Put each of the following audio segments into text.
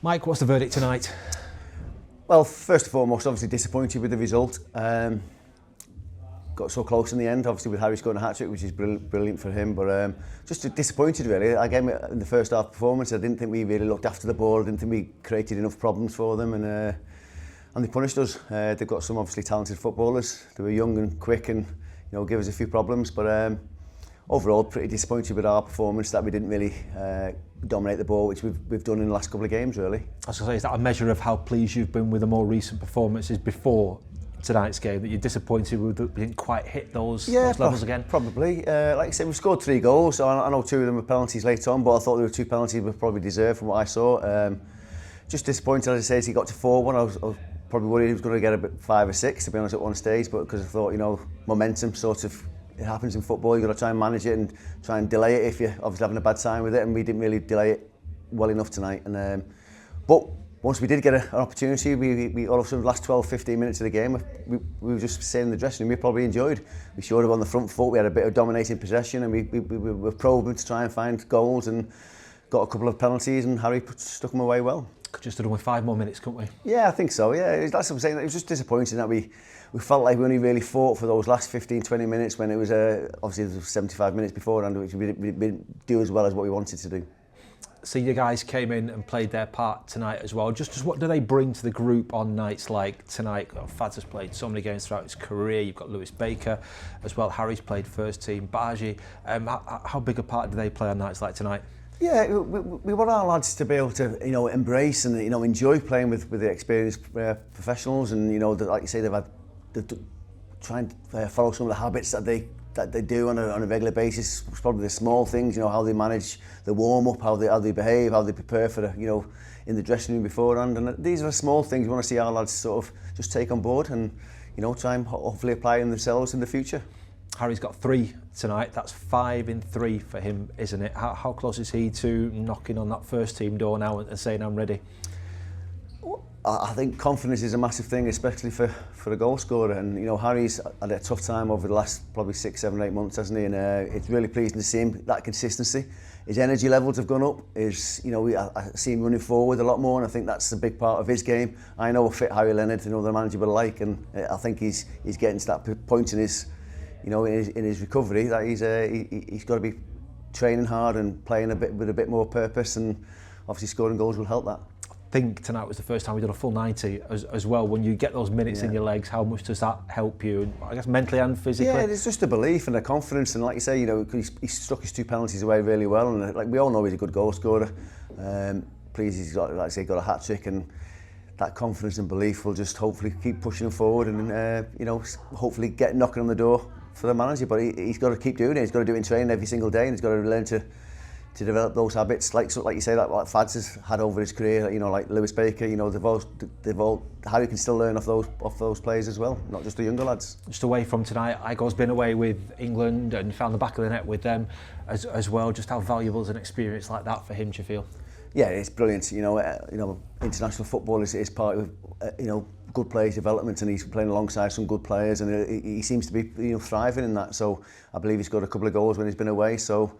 Mike, what's the verdict tonight? Well, first and foremost, obviously disappointed with the result. Got so close in the end, obviously with Harry scoring a hat-trick, which is brilliant for him, but just disappointed really. Again, in the first half performance, I didn't think we really looked after the ball, I didn't think we created enough problems for them, and they punished us. They've got some obviously talented footballers. They were young and quick and give us a few problems, but overall pretty disappointed with our performance, that we didn't really dominate the ball, which we've done in the last couple of games really. I was going to say, is that a measure of how pleased you've been with the more recent performances before tonight's game, that you're disappointed we didn't quite hit those levels again? Probably. Like I said, we've scored 3 goals, so I know 2 of them were penalties later on, but I thought there were 2 penalties we probably deserved from what I saw. Just disappointed, as I say, as he got to 4-1. I was probably worried he was going to get a bit 5 or 6, to be honest, at one stage, but because I thought, momentum sort of, it happens in football, you've got to try and manage it and try and delay it if you're obviously having a bad time with it, and we didn't really delay it well enough tonight. And but once we did get an opportunity, we all of a sudden, the last 12-15 minutes of the game, we were just sitting in the dressing room, we probably enjoyed. We showed up on the front foot, we had a bit of dominating possession, and we were probing to try and find goals, and got a couple of penalties, and Harry stuck them away well. Could just have done with 5 more minutes, couldn't we? Yeah, I think so, yeah. That's what I'm saying. It was just disappointing that we felt like we only really fought for those last 15-20 minutes when it was, obviously there was 75 minutes beforehand, which we didn't do as well as what we wanted to do. So your guys came in and played their part tonight as well. Just what do they bring to the group on nights like tonight? Fads has played so many games throughout his career. You've got Lewis Baker as well. Harry's played first team. Baji. How big a part do they play on nights like tonight? Yeah, we want our lads to be able to, embrace and enjoy playing with the experienced professionals, and like you say, they've try and follow some of the habits that they do on a regular basis. It's probably the small things, how they manage the warm up, how they behave, how they prepare for the in the dressing room beforehand, and these are the small things we want to see our lads sort of just take on board and try and hopefully apply them themselves in the future. Harry's got 3 tonight. That's 5 in 3 for him, isn't it? How close is he to knocking on that first team door now and saying I'm ready? I think confidence is a massive thing, especially for a goal scorer. And Harry's had a tough time over the last probably 6, 7, 8 months, hasn't he? And it's really pleasing to see him, that consistency. His energy levels have gone up. I see him running forward a lot more, and I think that's a big part of his game. I know a fit Harry Leonard, the manager would like, and I think he's getting to that point in his in his recovery that he's got to be training hard and playing with a bit more purpose, and obviously scoring goals will help that. I think tonight was the first time we did a full 90 as well. When you get those minutes in your legs, how much does that help you, I guess mentally and physically? Yeah, there's just a belief and a confidence, and like you say, he struck his 2 penalties away really well, and like we all know he's a good goal scorer. Please, he's got, like I say, got a hat-trick, and that confidence and belief will just hopefully keep pushing him forward, and hopefully get knocking on the door for the manager. But he's got to keep doing it. He's got to do it in training every single day, and he's got to learn to develop those habits, like you say, like Fads has had over his career. Like Lewis Baker. They've all. Harry can still learn off those players as well, not just the younger lads. Just away from tonight, Igor's been away with England and found the back of the net with them as well. Just how valuable is an experience like that for him, do you feel? Yeah, it's brilliant. International football is part of good players' development, and he's playing alongside some good players, and he seems to be thriving in that. So I believe he's got a couple of goals when he's been away. So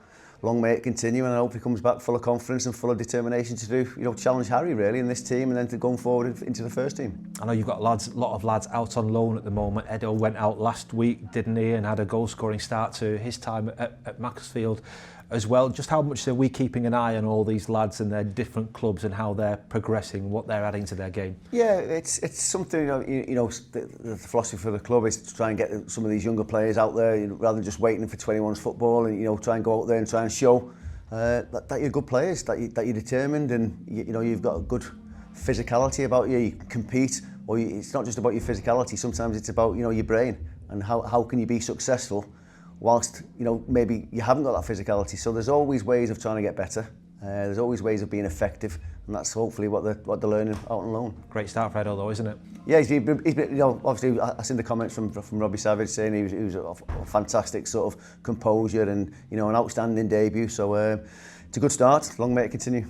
long may it continue, and I hope he comes back full of confidence and full of determination to do challenge Harry really in this team, and then to going forward into the first team. I know you've got a lot of lads out on loan at the moment. Edo went out last week, didn't he, and had a goal scoring start to his time at Macclesfield as well. Just how much are we keeping an eye on all these lads and their different clubs and how they're progressing, what they're adding to their game? Yeah, it's something, the philosophy for the club is to try and get some of these younger players out there, rather than just waiting for 21s football, and try and go out there and try and show that you're good players, that you're determined, and you've got a good physicality about you. You can compete, or it's not just about your physicality. Sometimes it's about your brain, and how can you be successful whilst maybe you haven't got that physicality. So there's always ways of trying to get better. There's always ways of being effective, and that's hopefully what they're learning out on loan. Great start for Edo though, isn't it? Yeah, he's been obviously I seen the comments from Robbie Savage saying he was a fantastic sort of composure and an outstanding debut. So it's a good start. Long may it continue.